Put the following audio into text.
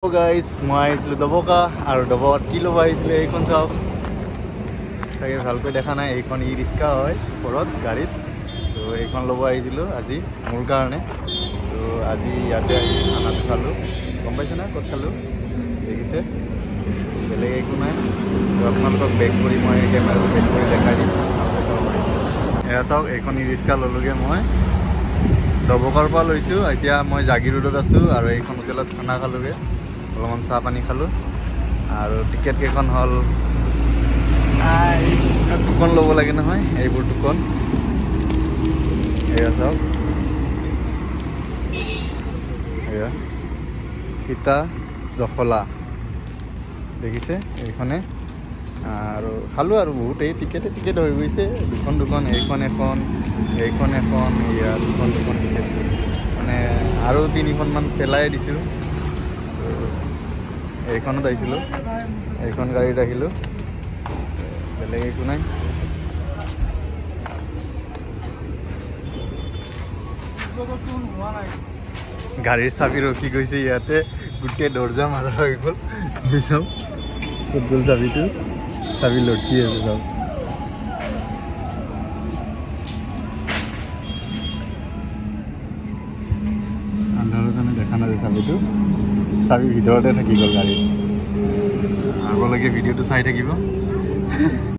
Hello guys, মই আহিছিলোঁ দবকা আৰু দবকাত কি ল'ব আহিছিলোঁ এইখন চাওক চাগে ভালকৈ দেখা নাই এইখন ই ৰিক্সা হয় ওপৰত গাড়ীত তো এইখন ল'ব আহিছিলোঁ আজি মোৰ কাৰণে তো আজি ইয়াতে আহি খানাটো খালোঁ গম পাইছে না ক'ত খালোঁ দেখিছে বেলেগ একো নাই তো আপোনালোকক বেক কৰি মই কেমেৰাটো বেক কৰি দেখাই দিম এয়া চাওক এইখন ই ৰিক্সা ল'লোগৈ মই দবকাৰ পৰা লৈছোঁ এতিয়া মই জাগি ৰোডত আছোঁ আৰু এইখন হোটেলত খানা খালোগৈ অলপমান চাহ পানী খালোঁ আৰু টিকেট কেইখন হ'ল টুকন ল'ব লাগে নহয় এইবোৰ টুকন এয়া চাওক এয়া সীতা জখলা দেখিছে এইখনে আৰু খালোঁ আৰু বহুত এই টিকেট হৈ গৈছে দুখন এইখন এখন এয়া দুখন টিকেট মানে আৰু তিনিখনমান পেলাই দিছিলোঁ এইখনত আহিছিলোঁ এইখন গাড়ীত আহিলোঁ বেলেগ একো নাই গাড়ীৰ চাবি ৰখি গৈছে ইয়াতে গোটেই দৰ্জা মাৰা হৈ গ'ল চাওক ক'ত গ'ল চাবি লটকি আছে চাওক আন্ধাৰৰ কাৰণে দেখা নাযায় চাবি ভিতৰতে থাকি গ'ল গাড়ীত আগলৈকে ভিডিঅ'টো চাই থাকিব